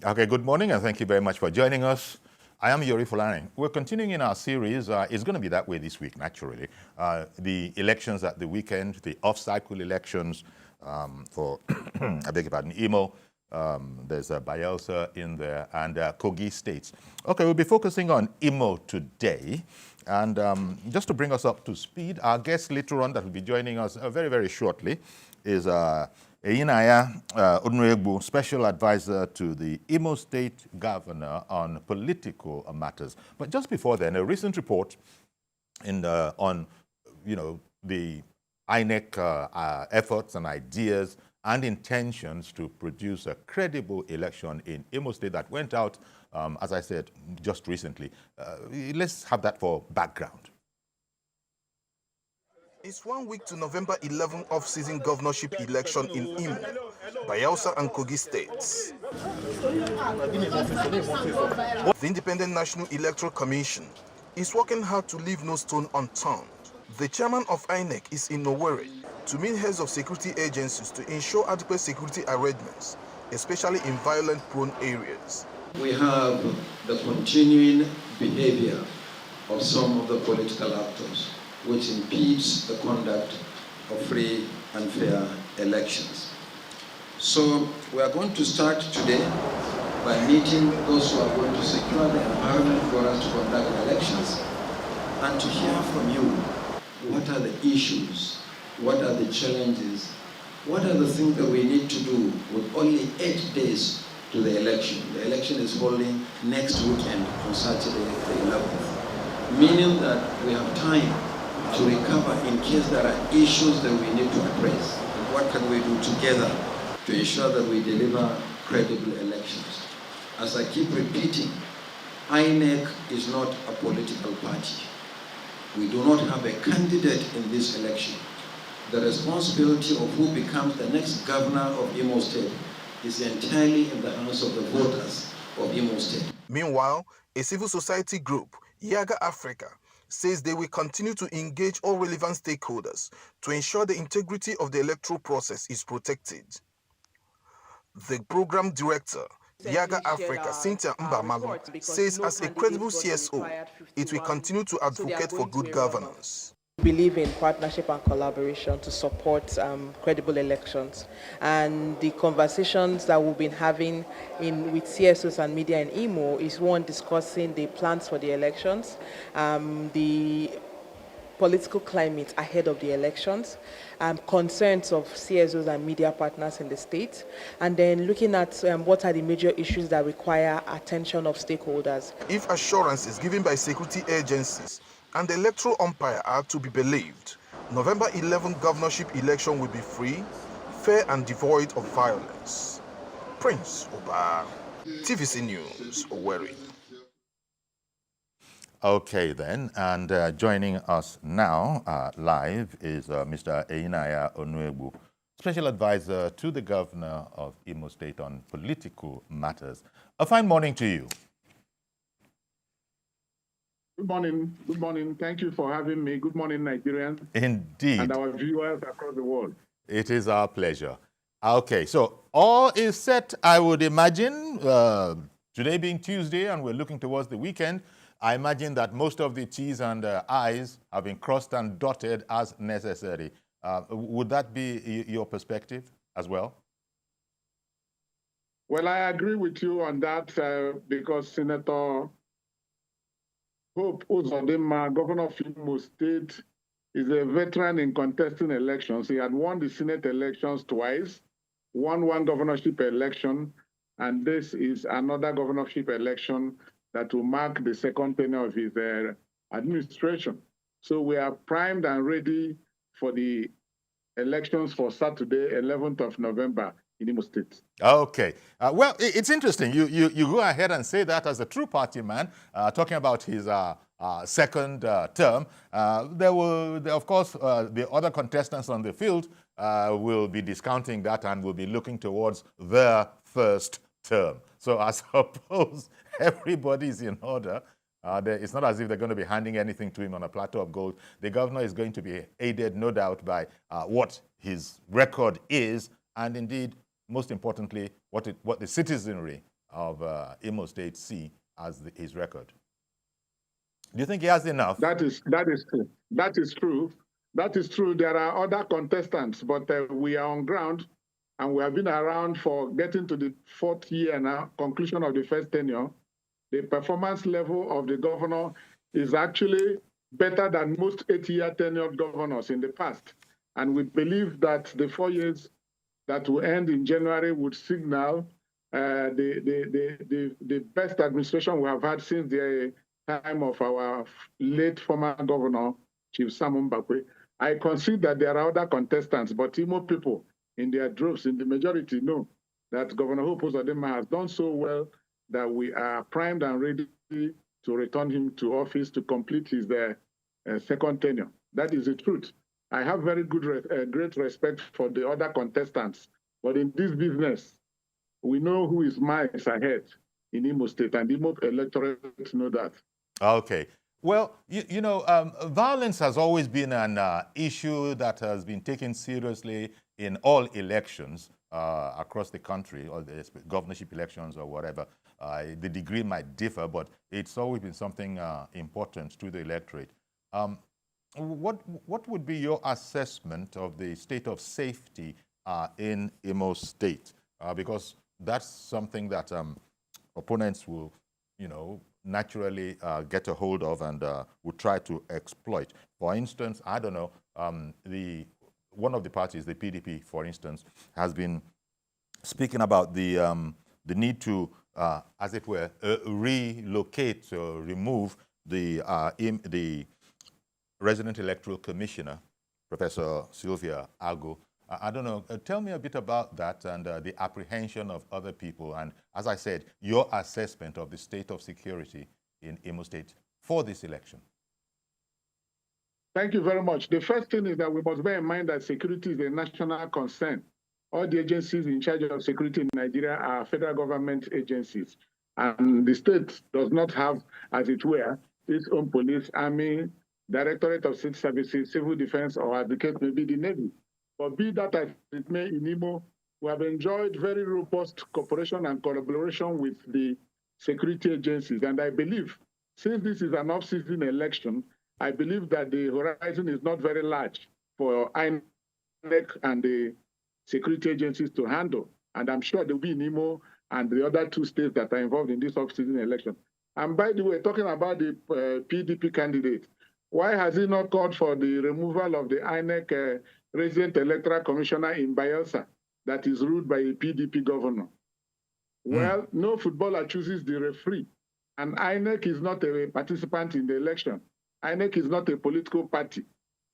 Okay, good morning and thank you very much for joining us. I am Yori Fulani. We're continuing in our series. It's going to be that way this week, naturally. The elections at the weekend, the off-cycle elections for, I beg your pardon, Imo. There's Bayelsa in there and Kogi states. Okay, we'll be focusing on Imo today. And just to bring us up to speed, our guest later on that will be joining us very, very shortly is INEC Onwegbu, Special Advisor to the Imo State Governor on political matters. But just before then, a recent report on the INEC efforts and ideas and intentions to produce a credible election in Imo State that went out, as I said, just recently. Let's have that for background. It's 1 week to November 11 off-season governorship election in Imo, Bayelsa and Kogi states. The Independent National Electoral Commission is working hard to leave no stone unturned. The chairman of INEC is in Owerri to meet heads of security agencies to ensure adequate security arrangements, especially in violent-prone areas. We have the continuing behavior of some of the political actors, which impedes the conduct of free and fair elections. So we are going to start today by meeting those who are going to secure the environment for us to conduct elections and to hear from you what are the issues, what are the challenges, what are the things that we need to do with only 8 days to the election. The election is holding next weekend on Saturday the 11th, meaning that we have time to recover in case there are issues that we need to address. And what can we do together to ensure that we deliver credible elections? As I keep repeating, INEC is not a political party. We do not have a candidate in this election. The responsibility of who becomes the next governor of Imo State is entirely in the hands of the voters of Imo State. Meanwhile, a civil society group, Yaga Africa, says they will continue to engage all relevant stakeholders to ensure the integrity of the electoral process is protected. The program director, Yaga Africa, Cynthia Mbamalu, says as a credible CSO, it will continue to advocate for good governance. We believe in partnership and collaboration to support credible elections, and the conversations that we've been having with CSOs and media in Imo is one discussing the plans for the elections, the political climate ahead of the elections, concerns of CSOs and media partners in the state, and then looking at what are the major issues that require attention of stakeholders. If assurance is given by security agencies and the electoral umpire are to be believed, November 11 governorship election will be free, fair and devoid of violence. Prince Oba, TVC News, Owerri. Okay then, and joining us now live is Mr. INEC Onwegbu, Special Advisor to the Governor of Imo State on political matters. A fine morning to you. Good morning. Good morning. Thank you for having me. Good morning, Nigerians. Indeed. And our viewers across the world. It is our pleasure. Okay, so all is set, I would imagine, today being Tuesday and we're looking towards the weekend. I imagine that most of the T's and I's have been crossed and dotted as necessary. Would that be your perspective as well? Well, I agree with you on that because Senator Hope Uzodinma, Governor of Imo State, is a veteran in contesting elections. He had won the Senate elections twice, won one governorship election, and this is another governorship election that will mark the second tenure of his administration. So we are primed and ready for the elections for Saturday, 11th of November in Imo State. Okay. Well, it's interesting. You go ahead and say that as a true party man, talking about his second term. Of course, the other contestants on the field will be discounting that and will be looking towards their first term. So I suppose everybody's in order. It's not as if they're going to be handing anything to him on a platter of gold. The governor is going to be aided, no doubt, by what his record is, and indeed, most importantly, what the citizenry of Imo State see as his record? Do you think he has enough? That is true. That is true. That is true. There are other contestants, but we are on ground, and we have been around for getting to the 4th year now, conclusion of the first tenure. The performance level of the governor is actually better than most 8-year tenured governors in the past. And we believe that the 4 years that will end in January would signal the best administration we have had since the time of our late former governor, Chief Sam Mbakwe. I concede that there are other contestants, but Imo people in their droves, in the majority, know that Governor Hope Uzodinma has done so well that we are primed and ready to return him to office to complete his second tenure. That is the truth. I have very great respect for the other contestants, but in this business, we know who is miles ahead in Imo State, and Imo electorate know that. Okay. Well, you know, violence has always been an issue that has been taken seriously in all elections across the country, or the governorship elections or whatever. The degree might differ, but it's always been something important to the electorate. What would be your assessment of the state of safety in Imo State? Because that's something that opponents will, you know, naturally get a hold of and will try to exploit. For instance, I don't know, one of the parties, the PDP, for instance, has been speaking about the need to, as it were, relocate or remove the resident electoral commissioner, Professor Sylvia Ago. I don't know, tell me a bit about that and the apprehension of other people, and as I said, your assessment of the state of security in Imo State for this election. Thank you very much. The first thing is that we must bear in mind that security is a national concern. All the agencies in charge of security in Nigeria are federal government agencies, and the state does not have, as it were, its own police, army, Directorate of State Services, civil defense, or advocate, maybe the Navy. But be that as it may, in Imo, we have enjoyed very robust cooperation and collaboration with the security agencies. And I believe, since this is an off-season election, I believe that the horizon is not very large for INEC and the security agencies to handle. And I'm sure they'll be in Imo and the other 2 states that are involved in this off-season election. And by the way, talking about the PDP candidate, why has he not called for the removal of the INEC resident electoral commissioner in Bayelsa that is ruled by a PDP governor? Well, no footballer chooses the referee, and INEC is not a participant in the election. INEC is not a political party,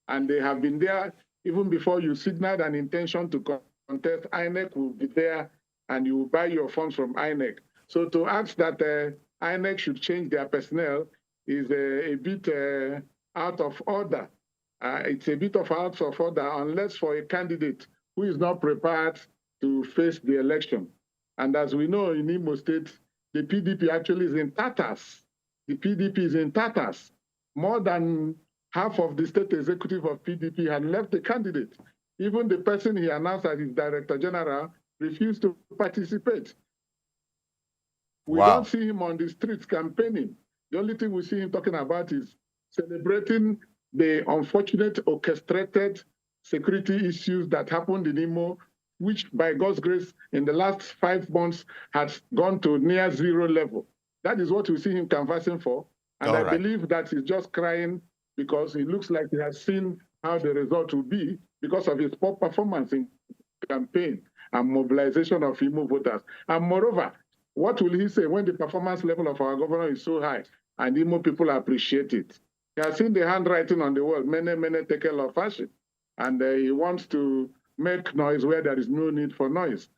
and they have been there even before you signaled an intention to contest. INEC will be there, and you will buy your forms from INEC. So to ask that INEC should change their personnel is a bit out of order. It's a bit of out of order unless for a candidate who is not prepared to face the election. And as we know in Imo State, the PDP actually is in tatters. The PDP is in tatters. More than half of the state executive of PDP had left the candidate. Even the person he announced as his director general refused to participate. We don't see him on the streets campaigning. The only thing we see him talking about is celebrating the unfortunate orchestrated security issues that happened in Imo, which by God's grace in the last 5 months has gone to near 0 level. That is what we see him canvassing for. And I believe that he's just crying because it looks like he has seen how the result will be because of his poor performance in campaign and mobilization of Imo voters. And moreover, what will he say when the performance level of our governor is so high and Imo people appreciate it? He has seen the handwriting on the wall, many, many tekel of fashion, and he wants to make noise where there is no need for noise.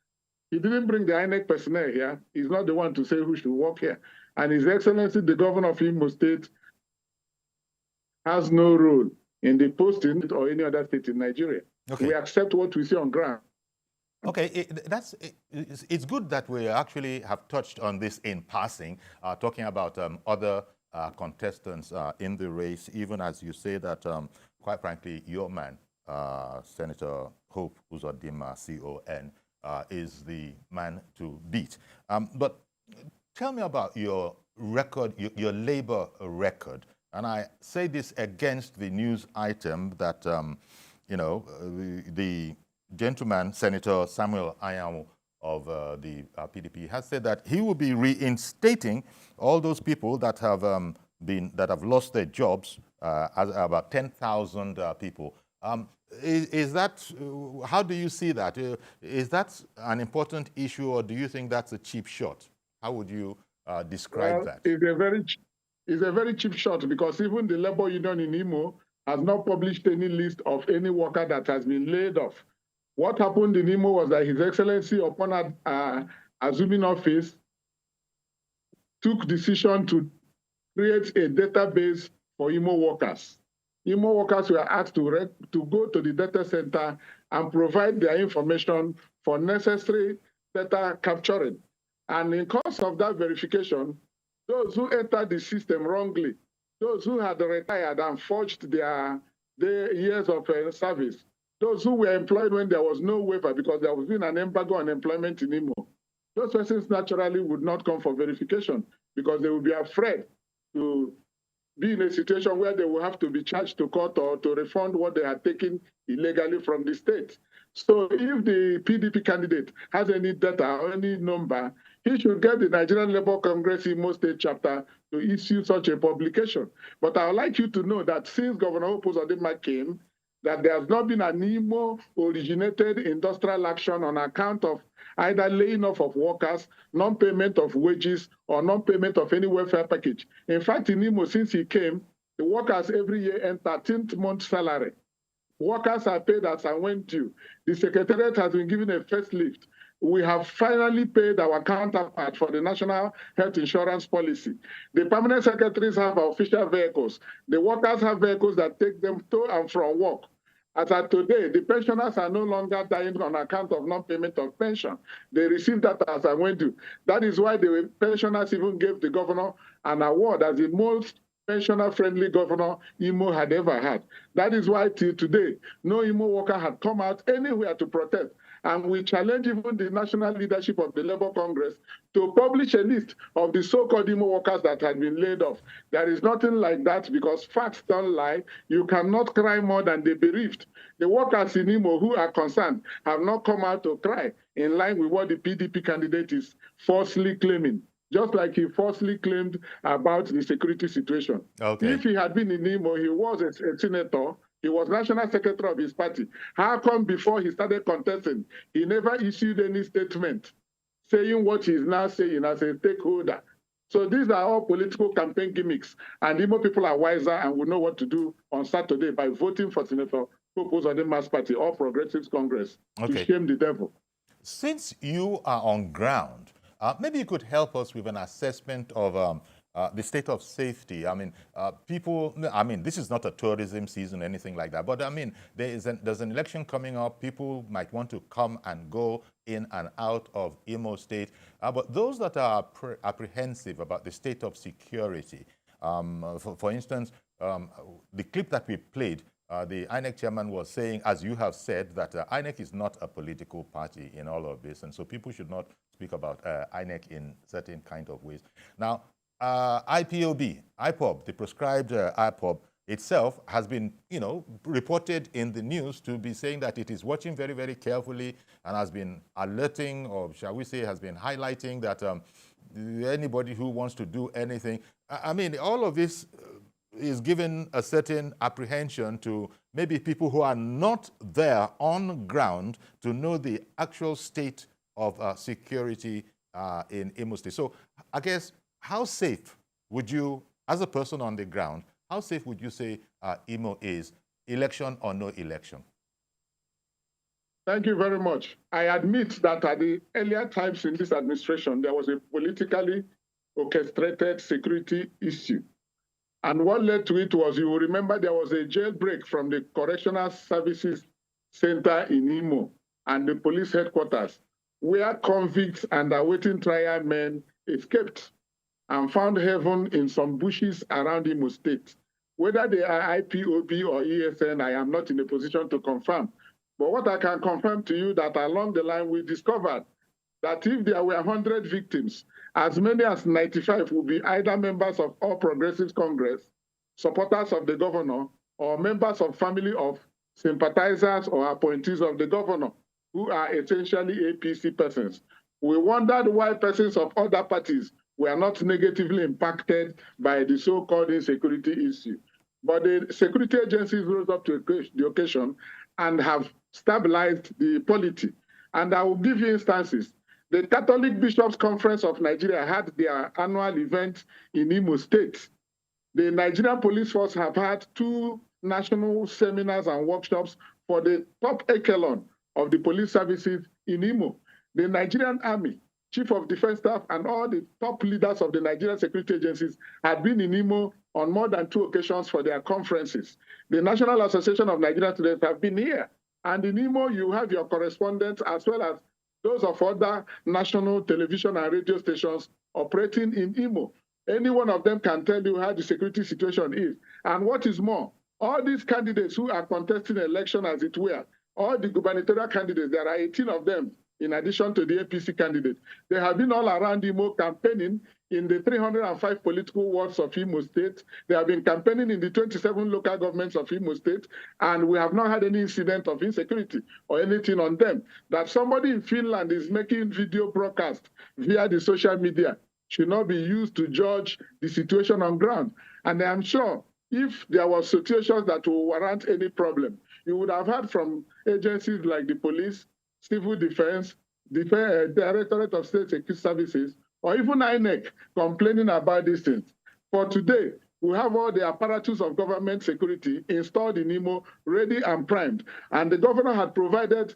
He didn't bring the INEC personnel here. He's not the one to say who should work here. And His Excellency, the governor of Imo State, has no role in the posting or any other state in Nigeria. Okay. We accept what we see on ground. Okay, it's good that we actually have touched on this in passing, talking about other contestants in the race, even as you say that, quite frankly, your man, Senator Hope Uzodinma, CON, is the man to beat. But Tell me about your record, your labor record. And I say this against the news item that, the gentleman, Senator Samuel Anyanwu of the PDP, has said that he will be reinstating all those people that have that have lost their jobs, as about 10,000 people. Is that, how do you see that? Is that an important issue, or do you think that's a cheap shot? How would you describe that? It's a very cheap shot, because even the labor union in Imo has not published any list of any worker that has been laid off. What happened in Imo was that His Excellency, upon assuming office, took decision to create a database for Imo workers. Imo workers were asked to go to the data center and provide their information for necessary data capturing. And in course of that verification, those who entered the system wrongly, those who had retired and forged their years of service, those who were employed when there was no waiver because there was been an embargo on employment in Imo, those persons naturally would not come for verification because they would be afraid to be in a situation where they will have to be charged to court or to refund what they had taken illegally from the state. So if the PDP candidate has any data or any number, he should get the Nigerian Labour Congress Imo State chapter to issue such a publication. But I would like you to know that since Governor Hope Uzodinma came, that there has not been an Imo-originated industrial action on account of either laying off of workers, non-payment of wages, or non-payment of any welfare package. In fact, in Imo, since he came, the workers every year earn 13th month salary. Workers are paid as and when due. The Secretariat has been given a first lift. We have finally paid our counterpart for the National Health Insurance Policy. The permanent secretaries have official vehicles. The workers have vehicles that take them to and from work. As of today, the pensioners are no longer dying on account of non-payment of pension. They receive that as and when due. That is why the pensioners even gave the governor an award as the most pensioner-friendly governor Imo had ever had. That is why till today, no Imo worker had come out anywhere to protest. And we challenge even the national leadership of the Labour Congress to publish a list of the so-called Imo workers that had been laid off. There is nothing like that, because facts don't lie. You cannot cry more than the bereaved. The workers in Imo who are concerned have not come out to cry in line with what the PDP candidate is falsely claiming, just like he falsely claimed about the security situation. Okay. If he had been in Imo, he was a senator. He was national secretary of his party. How come before he started contesting, he never issued any statement saying what he's now saying as a stakeholder? So these are all political campaign gimmicks. And Imo people are wiser and will know what to do on Saturday by voting for Senator Hope Uzodinma's party, All Progressives Congress, to shame the devil. Since you are on ground, maybe you could help us with an assessment of the state of safety. I mean, this is not a tourism season, anything like that. But I mean, there's an election coming up. People might want to come and go in and out of Imo State. But those that are apprehensive about the state of security, for instance, the clip that we played, the INEC chairman was saying, as you have said, that INEC is not a political party in all of this. And so people should not speak about INEC in certain kind of ways. Now, IPOB, the proscribed IPOB itself has been, reported in the news to be saying that it is watching very, very carefully and has been alerting, or shall we say, has been highlighting that anybody who wants to do anything. I mean, all of this is given a certain apprehension to maybe people who are not there on ground to know the actual state of security in Imo State. So I guess, how safe would you, as a person on the ground, how safe would you say Imo is, election or no election? Thank you very much. I admit that at the earlier times in this administration, there was a politically orchestrated security issue. And what led to it was, you will remember, there was a jailbreak from the Correctional Services Center in Imo and the police headquarters, where convicts and awaiting trial men escaped and found heaven in some bushes around Imo State. Whether they are IPOB or ESN, I am not in a position to confirm. But what I can confirm to you that along the line we discovered that if there were 100 victims, as many as 95 would be either members of All Progressives Congress, supporters of the governor, or members of family of sympathizers or appointees of the governor, who are essentially APC persons. We wondered why persons of other parties were not negatively impacted by the so-called insecurity issue. But the security agencies rose up to the occasion and have stabilized the polity. And I will give you instances. The Catholic Bishops' Conference of Nigeria had their annual event in Imo State. The Nigerian Police Force have had 2 national seminars and workshops for the top echelon of the police services in Imo. The Nigerian Army, Chief of Defense Staff, and all the top leaders of the Nigerian security agencies had been in Imo on more than 2 occasions for their conferences. The National Association of Nigerian Students have been here. And in Imo, you have your correspondents as well as those of other national television and radio stations operating in Imo. Any one of them can tell you how the security situation is. And what is more, all these candidates who are contesting election, as it were, all the gubernatorial candidates, there are 18 of them, in addition to the APC candidate. They have been all around Imo campaigning in the 305 political wards of Imo State. They have been campaigning in the 27 local governments of Imo State, and we have not had any incident of insecurity or anything on them. That somebody in Finland is making video broadcast via the social media should not be used to judge the situation on ground. And I am sure if there were situations that would warrant any problem, you would have heard from agencies like the police, civil defense, Directorate of State Security Services, or even INEC complaining about these things. For today, we have all the apparatus of government security installed in Imo, ready and primed. And the governor had provided,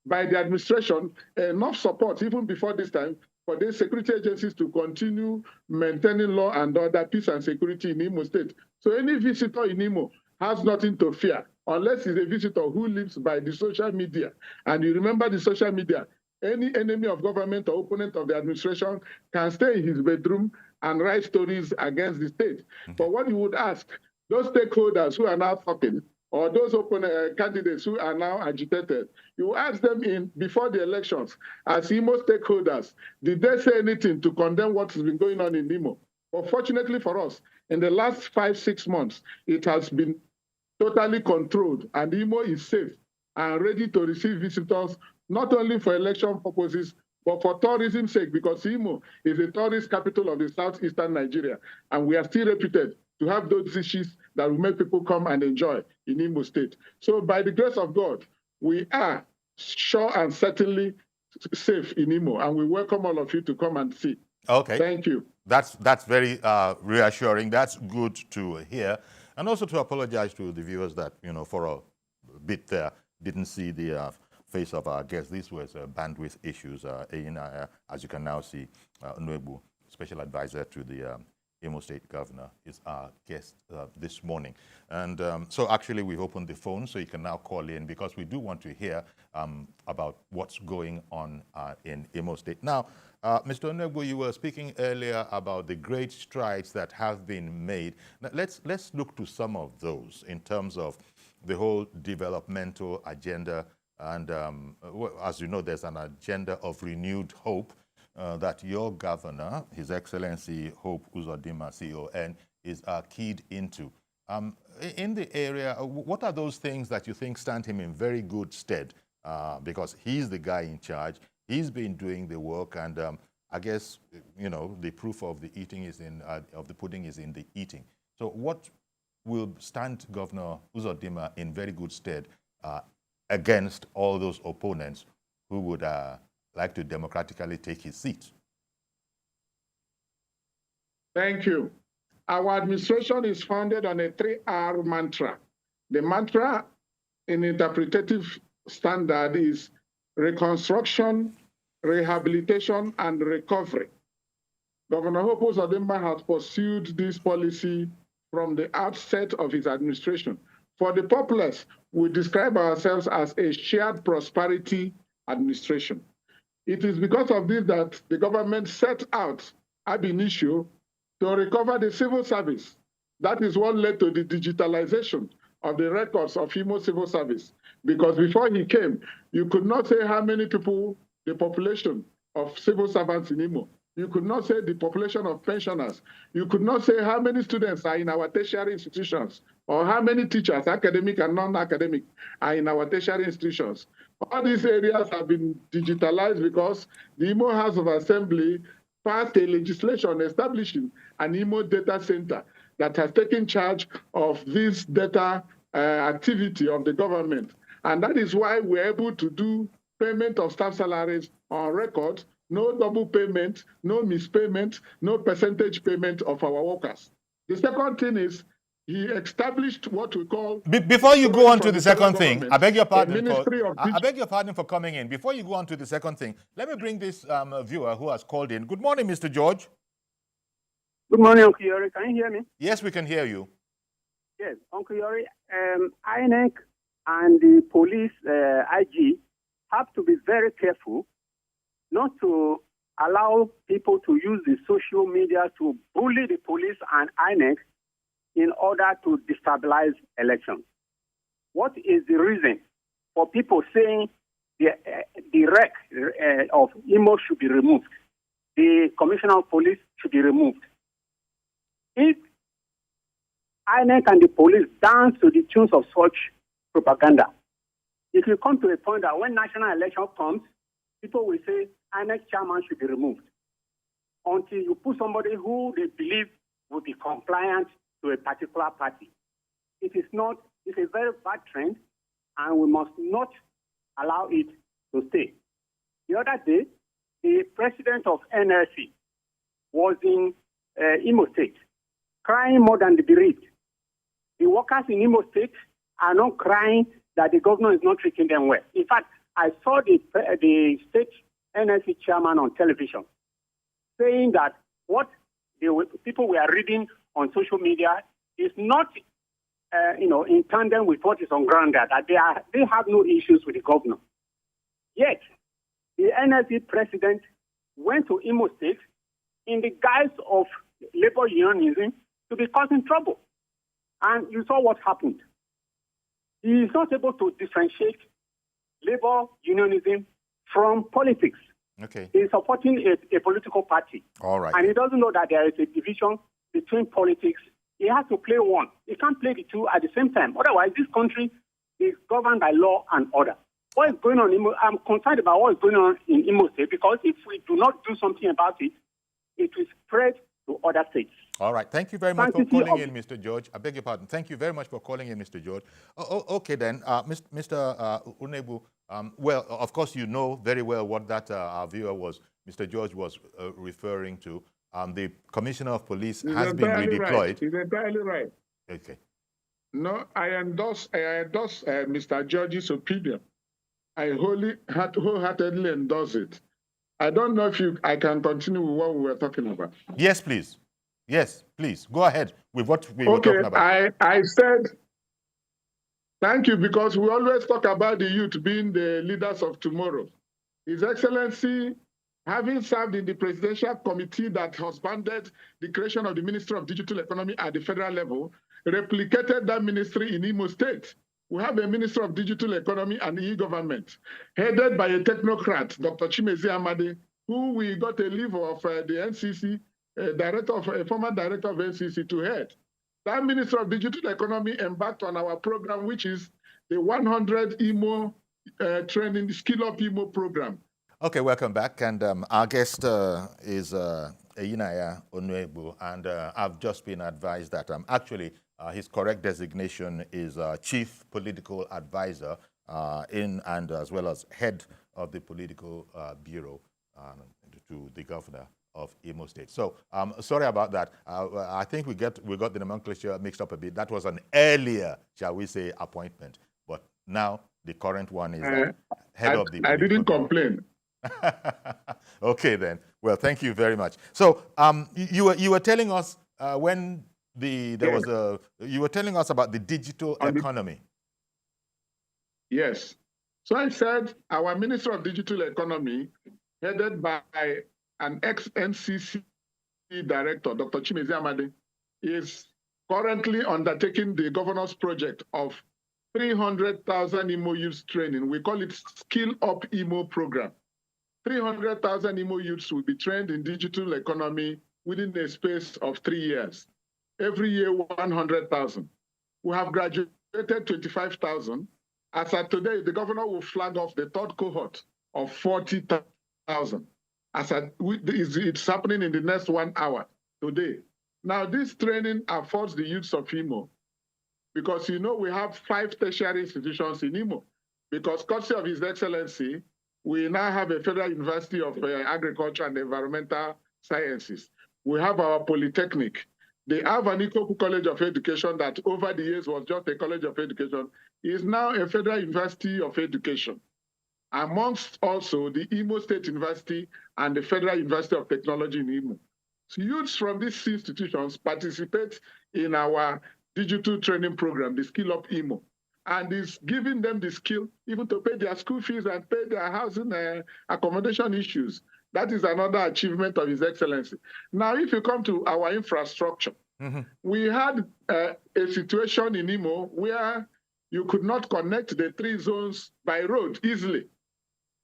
by the administration, enough support, even before this time, for these security agencies to continue maintaining law and order, peace and security in Imo State. So any visitor in Imo has nothing to fear, unless he's a visitor who lives by the social media. And you remember the social media, any enemy of government or opponent of the administration can stay in his bedroom and write stories against the state. But what you would ask, those stakeholders who are now talking, or those candidates who are now agitated, you ask them before the elections, as Imo stakeholders, did they say anything to condemn what has been going on in Imo? But fortunately for us, in the last 5-6 months, it has been totally controlled, and Imo is safe and ready to receive visitors, not only for election purposes, but for tourism's sake, because Imo is a tourist capital of the southeastern Nigeria, and we are still reputed to have those dishes that will make people come and enjoy in Imo State. So by the grace of God, we are sure and certainly safe in Imo, and we welcome all of you to come and see. Okay. Thank you. That's very reassuring. That's good to hear. And also to apologize to the viewers that, for a bit there, didn't see the face of our guest. This was bandwidth issues. As you can now see, Nwebu, special advisor to the Imo State Governor, is our guest this morning. And so actually we've opened the phone so you can now call in, because we do want to hear about what's going on in Imo State. Now, Mr. Nwebu, you were speaking earlier about the great strides that have been made. Now, let's look to some of those in terms of the whole developmental agenda. And as you know, there's an agenda of renewed hope that your governor, His Excellency Hope Uzodimma, CON, is keyed into. In the area, what are those things that you think stand him in very good stead? Because he's the guy in charge. He's been doing the work, and I guess the proof of the eating is of the pudding is in the eating. So, what will stand Governor Uzodimma in very good stead against all those opponents who would like to democratically take his seat? Thank you. Our administration is founded on a 3R mantra. The mantra in interpretative standard is reconstruction, rehabilitation, and recovery. Governor Hope Uzodimma has pursued this policy from the outset of his administration. For the populace, we describe ourselves as a shared prosperity administration. It is because of this that the government set out ab initio to recover the civil service. That is what led to the digitalization of the records of Imo civil service. Because before he came, you could not say how many people, the population of civil servants in Imo. You could not say the population of pensioners. You could not say how many students are in our tertiary institutions or how many teachers, academic and non-academic, are in our tertiary institutions. All these areas have been digitalized because the Imo House of Assembly passed a legislation establishing an Imo data center that has taken charge of this data activity of the government. And that is why we're able to do payment of staff salaries on record, no double payment, no mispayment, no percentage payment of our workers. The second thing is he established what we call... Before you go on to the second thing, I beg your pardon I beg your pardon for coming in. Before you go on to the second thing, let me bring this viewer who has called in. Good morning, Mr. George. Good morning, Uncle Yori. Can you hear me? Yes, we can hear you. Yes, Uncle Yori. INEC and the police IG have to be very careful not to allow people to use the social media to bully the police and INEC in order to destabilize elections. What is the reason for people saying the REC of Imo should be removed? The Commissioner of Police should be removed. If INEC and the police dance to the tunes of such propaganda, it will come to a point that when national election comes, people will say INEC chairman should be removed until you put somebody who they believe will be compliant to a particular party. It's a very bad trend, and we must not allow it to stay. The other day, the president of NLC was in Imo State, crying more than the bereaved. The workers in Imo State are not crying that the governor is not treating them well. In fact, I saw the state NLC chairman on television saying that what people were reading on social media is not, in tandem with what is on ground there, that they have no issues with the governor. Yet, the NLC president went to Imo State in the guise of labor unionism to be causing trouble. And you saw what happened. He is not able to differentiate labor unionism from politics. Okay. He is supporting a political party. All right. And he doesn't know that there is a division between politics. He has to play one. He can't play the two at the same time. Otherwise, this country is governed by law and order. What is going on? I'm concerned about what is going on in Imo State, because if we do not do something about it, it will spread to other states. All right. Thank you very much for calling in, Mr. George. I beg your pardon. Thank you very much for calling in, Mr. George. Okay, then, Mr. Unebu, well, of course, you know very well what that our viewer was, Mr. George was referring to. The Commissioner of Police has been redeployed. Right. He's entirely right. Okay. No, I endorse Mr. George's opinion. I wholeheartedly endorse it. I don't know if I can continue with what we were talking about. Yes, please. Yes, please. Go ahead with what we were talking about. I said, thank you, because we always talk about the youth being the leaders of tomorrow. His Excellency, having served in the presidential committee that husbanded the creation of the Ministry of Digital Economy at the federal level, replicated that ministry in Imo State. We have a Minister of Digital Economy and e-government, headed by a technocrat, Dr. Chimezi Amadi, who we got a leave of the NCC, a former director of NCC to head. That Minister of Digital Economy embarked on our program, which is the 100 Imo training, Skill Up Imo program. Okay, welcome back. And our guest is Eyinaya Onuebu, and I've just been advised that actually his correct designation is Chief Political Advisor and as well as Head of the Political Bureau to the Governor of Imo State. So sorry about that. I think we got the nomenclature mixed up a bit. That was an earlier, shall we say, appointment. But now the current one is Head of the Political I didn't complain. Okay, then. Well, thank you very much. So you were telling us when you were telling us about the digital economy. Yes. So I said our Minister of Digital Economy, headed by an ex-NCC director, Dr. Chimezi Amadi, is currently undertaking the governor's project of 300,000 Imo youth training. We call it Skill Up Imo program. 300,000 Imo youths will be trained in digital economy within a space of 3 years. Every year, 100,000. We have graduated 25,000. As of today, the governor will flag off the third cohort of 40,000. It's happening in the next 1 hour today. Now, this training affords the youths of Imo, because we have 5 tertiary institutions in Imo. Because courtesy of His Excellency, we now have a Federal University of Agriculture and Environmental Sciences. We have our Polytechnic. They have an Ikoku College of Education that over the years was just a college of education, is now a Federal University of Education. Amongst also the Imo State University and the Federal University of Technology in Imo. So youths from these institutions participate in our digital training program, the Skill Up Imo, and is giving them the skill even to pay their school fees and pay their housing accommodation issues. That is another achievement of His Excellency. Now, if you come to our infrastructure, we had a situation in Imo where you could not connect the 3 zones by road easily.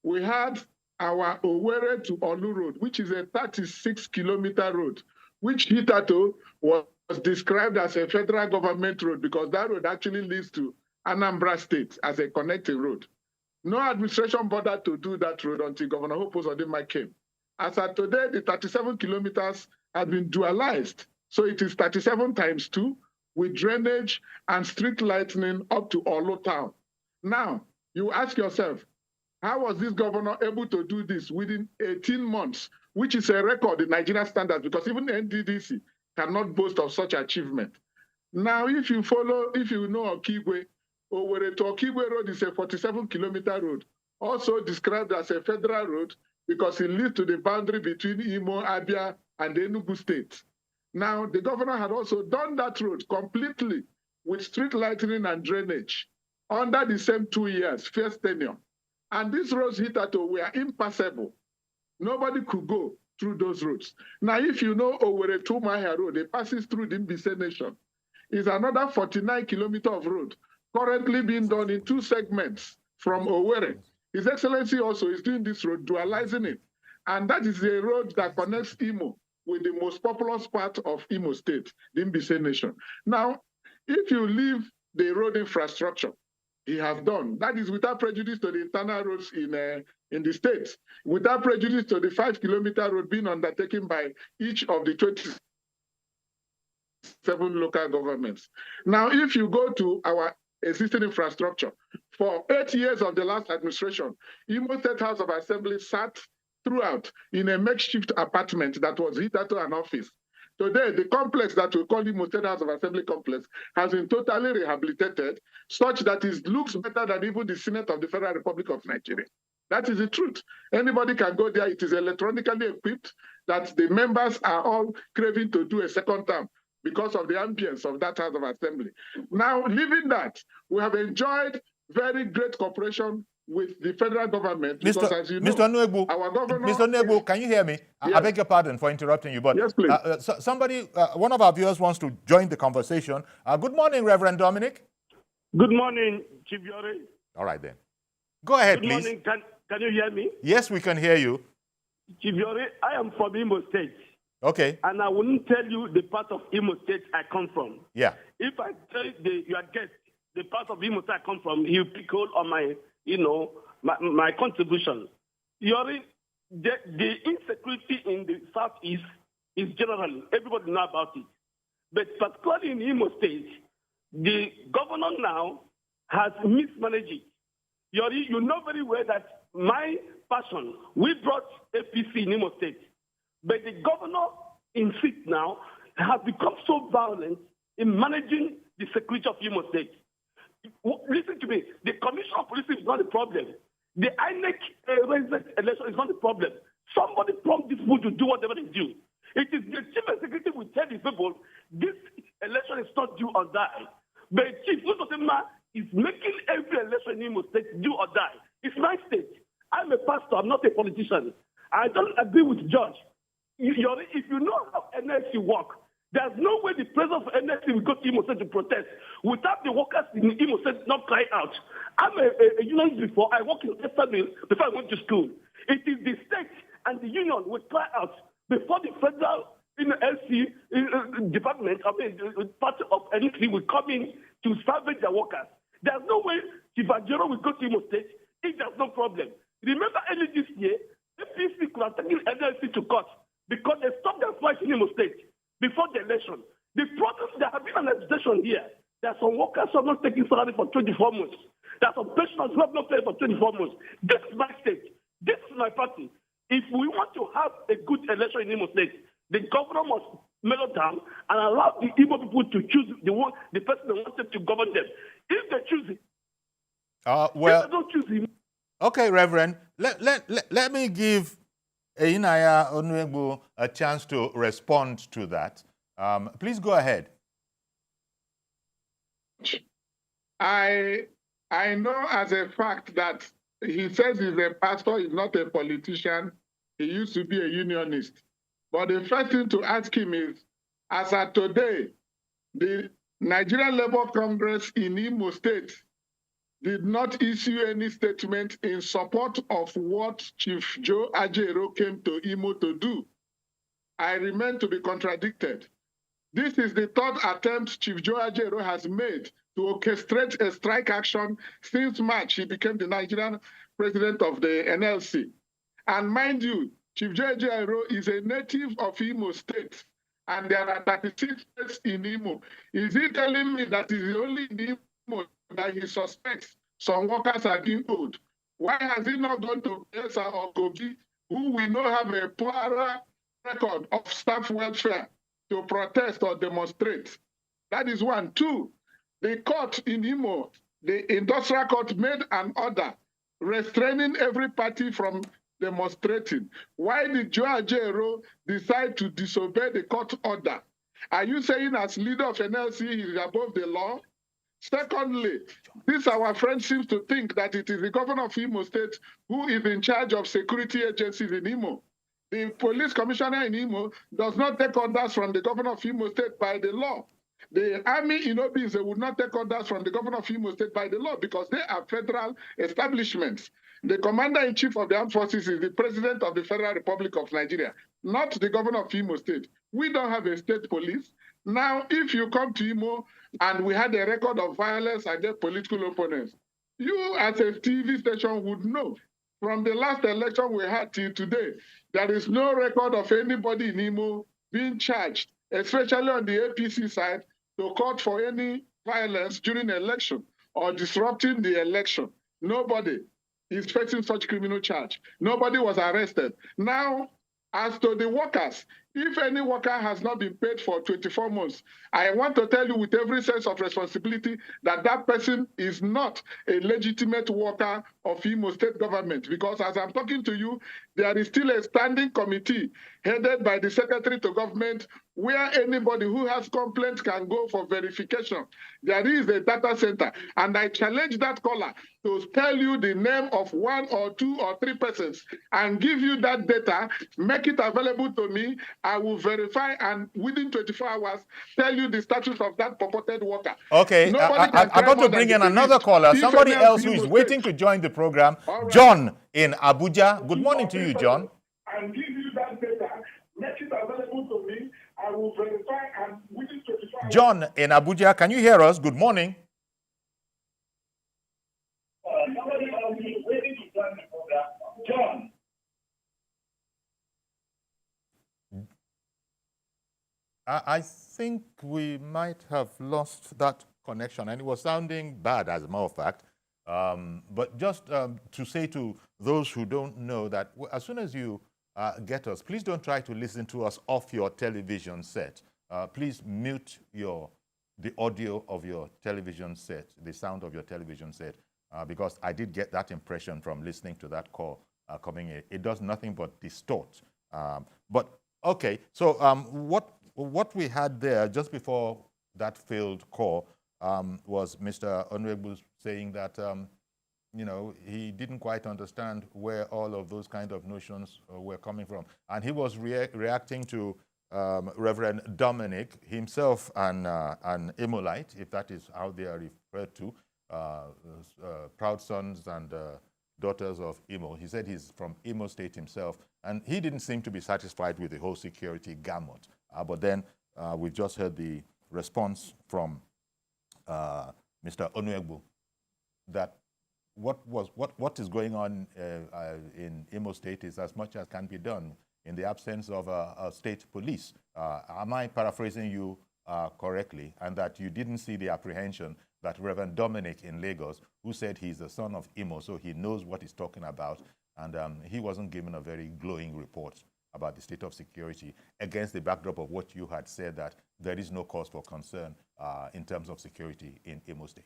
We had our Owerri to Olu Road, which is a 36-kilometer road, which hitherto was described as a federal government road because that road actually leads to Anambra State as a connecting road. No administration bothered to do that road until Governor Hope Uzodinma came. As of today, the 37 kilometers have been dualized. So it is 37 times 2 with drainage and street lighting up to Olu town. Now, you ask yourself, how was this governor able to do this within 18 months, which is a record in Nigerian standards, because even the NDDC cannot boast of such achievement. Now, if you know Okigwe, Owerri to Okigwe Road is a 47-kilometer road, also described as a federal road because it leads to the boundary between Imo, Abia, and Enugu State. Now, the governor had also done that road completely with street lighting and drainage under the same 2 years, first tenure. And these roads hitherto were impassable. Nobody could go through those roads. Now, if you know Owerri to Mahia Road, it passes through the Mbise Nation. It's another 49 kilometers of road currently being done in 2 segments from Owerri. His Excellency also is doing this road, dualizing it. And that is a road that connects Imo with the most populous part of Imo State, the Mbise Nation. Now, if you leave the road infrastructure, he has done. That is without prejudice to the internal roads in the states, without prejudice to the 5-kilometer road being undertaken by each of the 27 local governments. Now, if you go to our existing infrastructure, for 8 years of the last administration, Imo State House of Assembly sat throughout in a makeshift apartment that was hitherto an office. Today, the complex that we call Imo State House of Assembly complex has been totally rehabilitated such that it looks better than even the Senate of the Federal Republic of Nigeria. That is the truth. Anybody can go there. It is electronically equipped that the members are all craving to do a second term because of the ambience of that House of Assembly. Now, leaving that, we have enjoyed very great cooperation with the federal government. Because, as you know, Mr. Nwegbu, our governor... Mr. Nwegbu, can you hear me? Yes. I beg your pardon for interrupting you, but yes, please. One of our viewers wants to join the conversation. Good morning, Reverend Dominic. Good morning, Chief Yori. All right, then. Go ahead, please. Good morning. Can you hear me? Yes, we can hear you. Chief Yori, I am from Imo State. Okay. And I wouldn't tell you the part of Imo State I come from. Yeah. If I tell your guest the part of Imo State I come from, he'll pick hold on my, my contribution. Yori, the insecurity in the southeast is general. Everybody knows about it. But particularly in Imo State, the governor now has mismanaged it. Yori, you know very well that my passion, we brought APC in Imo State. But the governor in seat now has become so violent in managing the security of Imo State. Listen to me. The Commission of Police is not the problem. The INEC election is not the problem. Somebody prompt these people to do whatever they do. It is the chief executive will tell the people this election is not do or die. But Chief Uzodinma is making every election in Imo State do or die. It's my state. I'm a pastor. I'm not a politician. I don't agree with George. If you know how NLC work, there's no way the president of NLC will go to Imo State to protest without the workers in Imo State not cry out. I'm a unionist before. I worked in Esterville before I went to school. It is the state and the union will try out before the federal LC department, part of NEC will come in to salvage their workers. There's no way Chief Ajero will go to Imo State if there's no problem. Remember early this year, APC could have taken NLC to court because they stopped their fight in Imo State before the election. The problem, there have been an agitation here. There are some workers who have not taken salary for 24 months. There are some pensioners who have not paid for 24 months. This is my state. This is my party. If we want to have a good election in Imo State, the governor must mellow down and allow the Igbo people to choose the person they wanted to govern them. If they choose it, well, if they don't choose him. Okay, Reverend, let me give Inaya Onwegbu a chance to respond to that. Please go ahead. I know as a fact that he says he's a pastor, he's not a politician. He used to be a unionist. But the first thing to ask him is, as of today, the Nigerian Labour Congress in Imo State did not issue any statement in support of what Chief Joe Ajero came to Imo to do. I remain to be contradicted. This is the third attempt Chief Joe Ajero has made to orchestrate a strike action since March. He became the Nigerian president of the NLC. And mind you, Chief Joe Ajero is a native of Imo State, and there are 36 states in Imo. Is he telling me that he's the only in Imo that he suspects some workers are being owed? Why has he not gone to Esa or Kogi, who we know have a poorer record of staff welfare, to protest or demonstrate? That is one. Two, the court in Imo, the industrial court, made an order restraining every party from demonstrating. Why did Joe Ajero decide to disobey the court order? Are you saying as leader of NLC he is above the law? Secondly, this our friend seems to think that it is the governor of Imo State who is in charge of security agencies in Imo. The police commissioner in Imo does not take orders from the governor of Imo State by the law. The army in Obise would not take orders from the governor of Imo State by the law because they are federal establishments. The commander-in-chief of the armed forces is the president of the Federal Republic of Nigeria, not the governor of Imo State. We don't have a state police. Now, if you come to Imo and we had a record of violence against political opponents, you as a TV station would know. From the last election we had till today, there is no record of anybody in Imo being charged, especially on the APC side, to court for any violence during the election or disrupting the election. Nobody is facing such criminal charge. Nobody was arrested. Now, as to the workers, if any worker has not been paid for 24 months, I want to tell you with every sense of responsibility that that person is not a legitimate worker of Imo State government, because as I'm talking to you, there is still a standing committee headed by the Secretary to Government where anybody who has complaints can go for verification. There is a data center, and I challenge that caller to tell you the name of 1 or 2 or 3 persons and give you that data, make it available to me. I will verify and within 24 hours tell you the status of that purported worker. Okay, I'm going to bring in another caller, somebody else who is waiting to join the program. Right. John in Abuja. Good morning to you, John. And give you that data, make it available to me. I will verify and within 24 hours. John in Abuja, can you hear us? Good morning. Somebody else is waiting to join the program. John. I think we might have lost that connection, and it was sounding bad, as a matter of fact. But just to say to those who don't know that as soon as you get us, please don't try to listen to us off your television set. Please mute the audio of your television set, the sound of your television set, because I did get that impression from listening to that call coming in. It does nothing but distort. But okay, so what we had there just before that failed call was Mr. Onwegbu saying that you know, he didn't quite understand where all of those kind of notions were coming from, and he was reacting to Reverend Dominic, himself an Imolite, if that is how they are referred to, proud sons and Daughters of Imo. He said he's from Imo State himself, and he didn't seem to be satisfied with the whole security gamut. But then we've just heard the response from Mr. Onuegbu that what is going on in Imo State is as much as can be done in the absence of a state police. Am I paraphrasing you correctly? And that you didn't see the apprehension that Reverend Dominic in Lagos, who said he's the son of Imo, so he knows what he's talking about, and he wasn't given a very glowing report about the state of security against the backdrop of what you had said, that there is no cause for concern in terms of security in Imo State.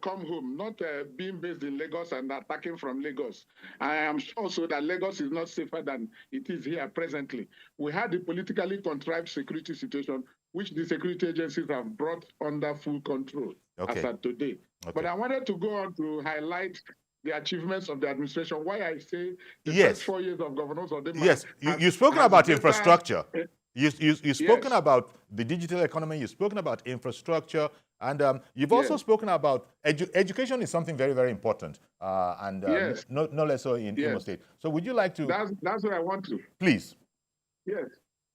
Come home, not being based in Lagos and attacking from Lagos. I am also that Lagos is not safer than it is here presently. We had the politically contrived security situation, which the security agencies have brought under full control as of today. Okay. But I wanted to go on to highlight the achievements of the administration. Why I say the first 4 years of governors of the Yes, you've spoken about infrastructure. You've spoken about the digital economy. You've spoken about infrastructure. And you've also spoken about education is something very, very important, and no less so in Imo State. So would you like to? That's what I want to. Please. Yes.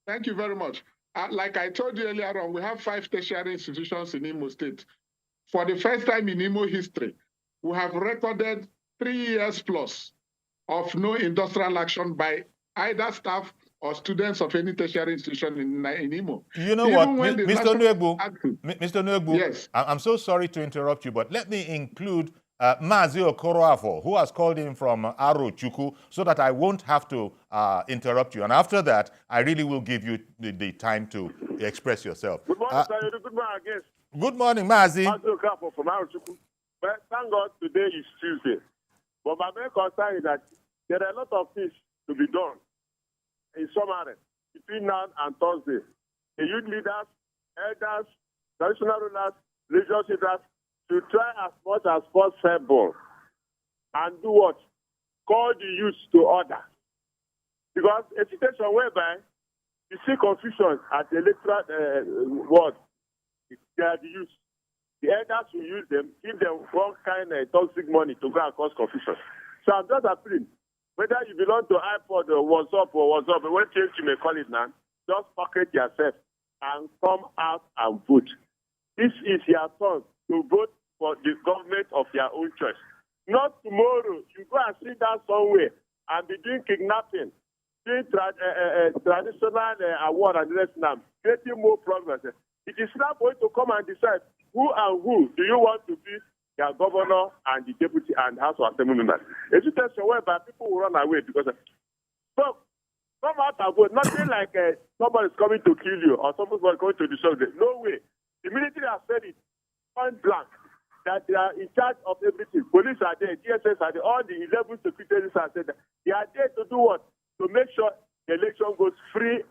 Thank you very much. Like I told you earlier on, we have 5 tertiary institutions in Imo State. For the first time in Imo history, we have recorded 3 years plus of no industrial action by either staff or students of any tertiary institution in Imo. You know what, Mr. Nuegbu, yes. I'm so sorry to interrupt you, but let me include Mazi Okoroafo, who has called in from Arochukwu, so that I won't have to interrupt you. And after that, I really will give you the time to express yourself. Good morning, sir. Good morning, I guess. Good morning, Mazi. Mazi Okoroafo from Arochukwu. Well, thank God today is Tuesday. But my main concern is that there are a lot of things to be done in summary between now and Thursday. The youth leaders, elders, traditional rulers, religious leaders should try as much as possible and do what? Call the youth to order. Because a situation whereby you see confusion at the electoral ward, they are the youth. The elders will use them, give them one kind of toxic money to go and cause confusion. So I'm just appealing. Whether you belong to iPod or WhatsApp, what change you may call it now, just pocket yourself and come out and vote. This is your turn to vote for the government of your own choice. Not tomorrow, you go and sit down somewhere and be doing kidnapping, doing traditional award and the rest now, creating more progress. It is now going to come and decide who do you want to be your governor and the deputy and House of Assembly members. A situation whereby people will run away because so come out and vote. Nothing like somebody is coming to kill you or somebody is going to destroy you. No way. The military has said it point blank that they are in charge of everything. Police are there, DSS are there, all the 11 security agencies are there. They are there to do what? To make sure the election goes free.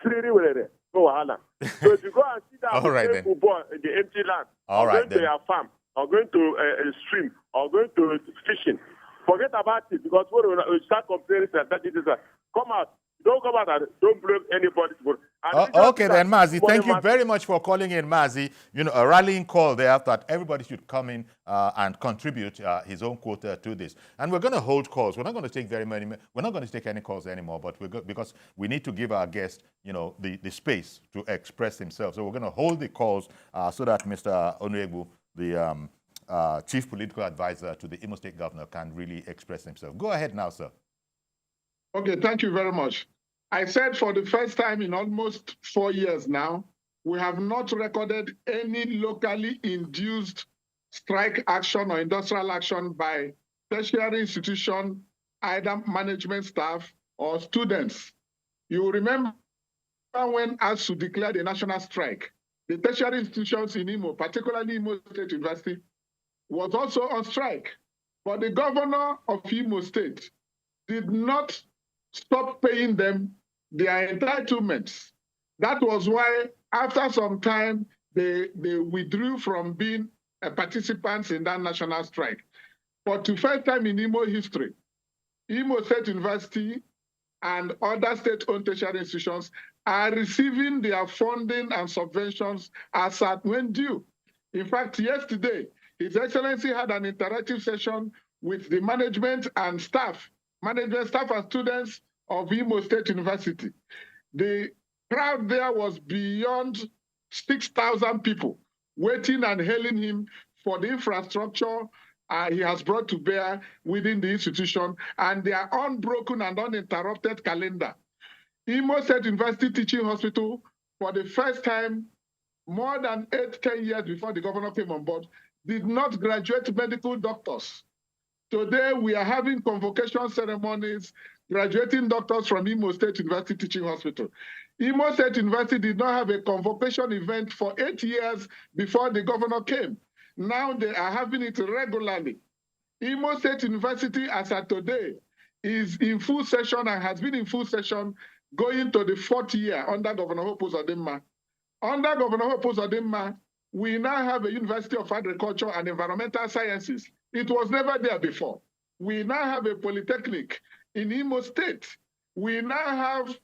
No wahala. So if you go and sit down and play football in the empty land, or going to your farm, or going to a stream, or going to fishing, forget about it, because when we start complaining that come out. Don't come out and don't blame anybody. Okay then, Mazi, thank you very much for calling in, Mazi. You know, a rallying call there that everybody should come in and contribute his own quota to this. And we're going to hold calls. We're not going to take very many. We're not going to take any calls anymore. But because we need to give our guest, you know, the space to express himself. So we're going to hold the calls so that Mr. Onuegbu, the chief political advisor to the Imo State governor, can really express himself. Go ahead now, sir. Okay, thank you very much. I said for the first time in almost 4 years now, we have not recorded any locally induced strike action or industrial action by tertiary institution, either management staff or students. You remember when ASU declared a national strike, the tertiary institutions in Imo, particularly Imo State University, was also on strike. But the governor of Imo State did not stop paying them their entitlements. That was why, after some time, they withdrew from being participants in that national strike. For the first time in Imo history, Imo State University and other state-owned tertiary institutions are receiving their funding and subventions as at when due. In fact, yesterday, His Excellency had an interactive session with the management and staff and students of Imo State University. The crowd there was beyond 6,000 people waiting and hailing him for the infrastructure he has brought to bear within the institution and their unbroken and uninterrupted calendar. Imo State University Teaching Hospital, for the first time, more than 8-10 years before the governor came on board, did not graduate medical doctors. Today, we are having convocation ceremonies, graduating doctors from Imo State University Teaching Hospital. Imo State University did not have a convocation event for 8 years before the governor came. Now they are having it regularly. Imo State University, as of today, is in full session and has been in full session going to the 4th year under Governor Hope Uzodimma. Under Governor Hope Uzodimma, we now have a University of Agriculture and Environmental Sciences. It was never there before. We now have a polytechnic in Imo State. We now have,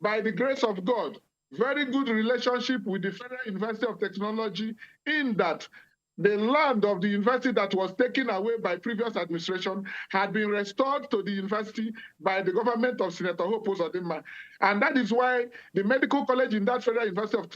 by the grace of God, very good relationship with the Federal University of Technology, in that the land of the university that was taken away by previous administration had been restored to the university by the government of Senator Hope Uzodimma. And that is why the medical college in that Federal University of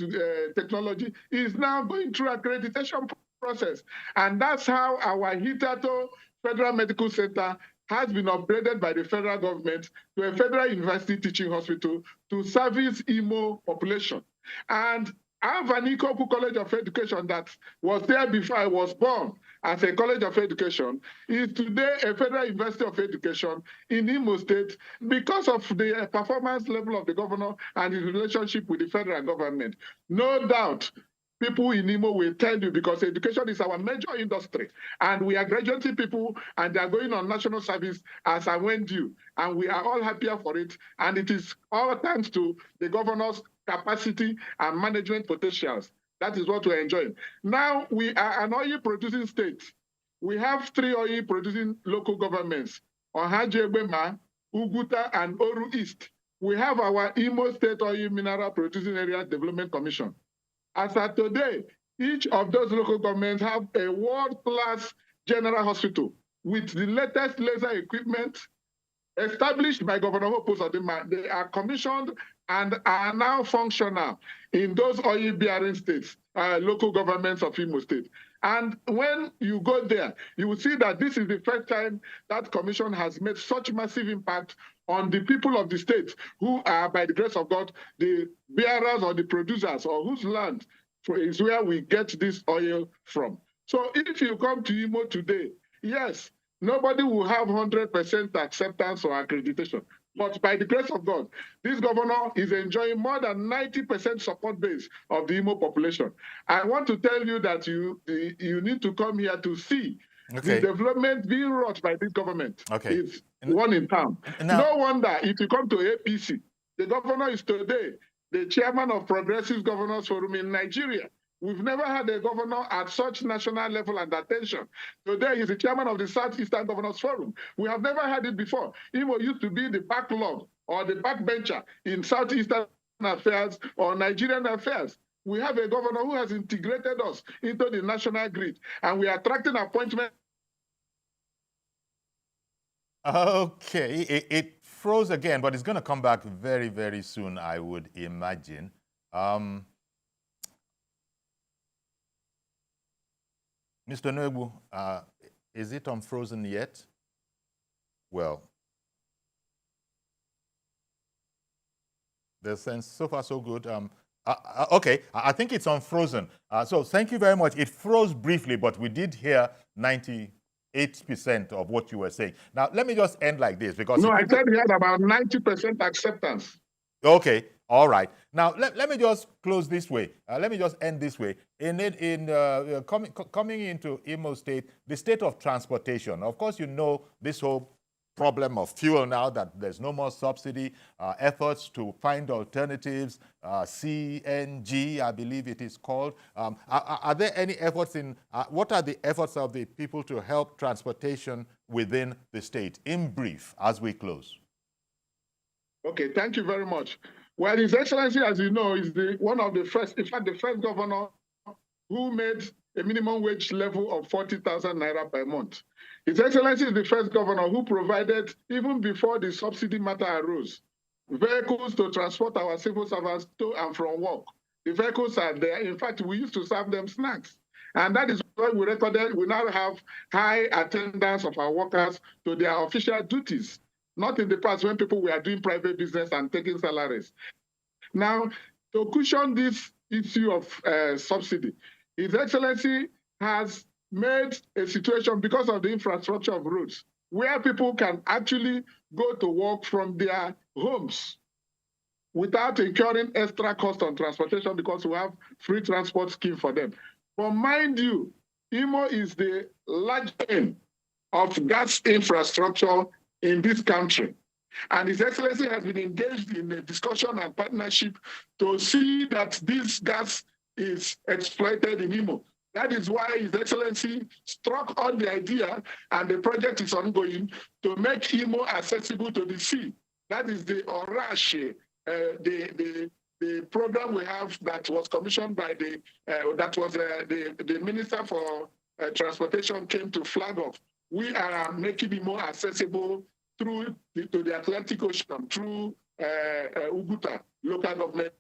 Technology is now going through accreditation process. And that's how our Hitato Federal Medical Center has been upgraded by the federal government to a federal university teaching hospital to service Imo population. And our Vanikoku College of Education that was there before I was born as a college of education is today a federal university of education in Imo State because of the performance level of the governor and his relationship with the federal government. No doubt, people in Imo will tell you, because education is our major industry, and we are graduating people and they are going on national service as I went due, and we are all happier for it, and it is all thanks to the governor's capacity and management potentials. That is what we're enjoying. Now, we are an oil-producing state. We have 3 oil-producing local governments, Ohajegbema, Uguta, and Oru East. We have our Imo State Oil Mineral Producing Area Development Commission. As of today, each of those local governments have a world-class general hospital with the latest laser equipment established by Governor Hope Uzodimma. They are commissioned and are now functional in those oil-bearing states, local governments of Imo State. And when you go there, you will see that this is the first time that commission has made such massive impact on the people of the state who are, by the grace of God, the bearers or the producers, or whose land is where we get this oil from. So if you come to Imo today, yes, nobody will have 100% acceptance or accreditation. But by the grace of God, this governor is enjoying more than 90% support base of the Imo population. I want to tell you that you need to come here to see the development being wrought by this government. It's one in town. No wonder if you come to APC, the governor is today the chairman of Progressive Governors Forum in Nigeria. We've never had a governor at such national level and attention. Today, he's the chairman of the Southeastern Governors Forum. We have never had it before. Imo used to be the backlog or the backbencher in Southeastern affairs or Nigerian affairs. We have a governor who has integrated us into the national grid, and we are attracting appointments. Okay, it froze again, but it's going to come back very, very soon, I would imagine. Mr. Nobu, is it unfrozen yet? Well, the sense so far so good. Okay, I think it's unfrozen. So thank you very much. It froze briefly, but we did hear 98% of what you were saying. Now, let me just end like this, because... No, I said we had about 90% acceptance. Okay, all right. Now, let me just close this way. Let me just end this way. Coming into Imo State, the state of transportation. Of course, you know this whole problem of fuel now, that there's no more subsidy, efforts to find alternatives, CNG, I believe it is called. Are there any efforts what are the efforts of the people to help transportation within the state, in brief, as we close? Okay, thank you very much. Well, His Excellency, as you know, is one of the first, in fact, the first governor who made a minimum wage level of 40,000 naira per month. His Excellency is the first governor who provided, even before the subsidy matter arose, vehicles to transport our civil servants to and from work. The vehicles are there. In fact, we used to serve them snacks. And that is why we recorded, we now have high attendance of our workers to their official duties, not in the past when people were doing private business and taking salaries. Now, to cushion this issue of subsidy, His Excellency has made a situation because of the infrastructure of roads where people can actually go to work from their homes without incurring extra cost on transportation because we have free transport scheme for them. But mind you, Imo is the large end of gas infrastructure in this country. And His Excellency has been engaged in a discussion and partnership to see that this gas is exploited in Imo. That is why His Excellency struck on the idea, and the project is ongoing, to make Imo accessible to the sea. That is the ORASHE, the program we have that was commissioned by the Minister for Transportation came to flag off. We are making it more accessible to the Atlantic Ocean, through Uguta, local government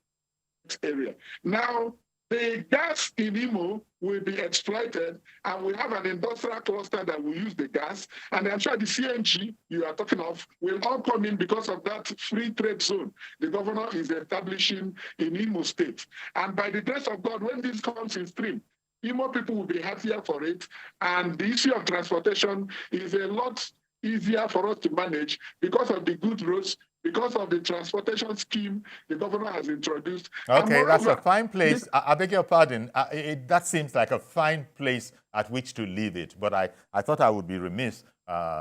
area. Now, the gas in Imo will be exploited, and we have an industrial cluster that will use the gas. And I'm sure the CNG you are talking of will all come in because of that free trade zone the governor is establishing in Imo State. And by the grace of God, when this comes in stream, Imo people will be happier for it. And the issue of transportation is a lot easier for us to manage because of the good roads, because of the transportation scheme the governor has introduced. Okay, that's a fine place. I beg your pardon. That seems like a fine place at which to leave it. But I thought I would be remiss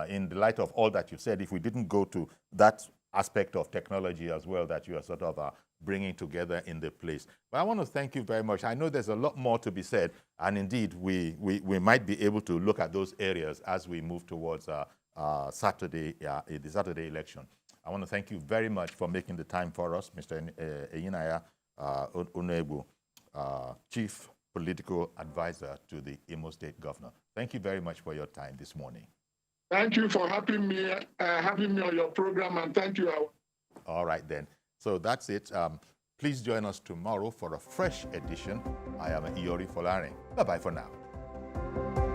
in the light of all that you said if we didn't go to that aspect of technology as well that you are sort of bringing together in the place. But I want to thank you very much. I know there's a lot more to be said. And indeed, we might be able to look at those areas as we move towards the Saturday election. I want to thank you very much for making the time for us, Mr. Eyinaya Unebu, Chief Political Advisor to the Imo State Governor. Thank you very much for your time this morning. Thank you for having me on your program, and thank you. All right, then. So that's it. Please join us tomorrow for a fresh edition. I am Iyori Folare. Bye-bye for now.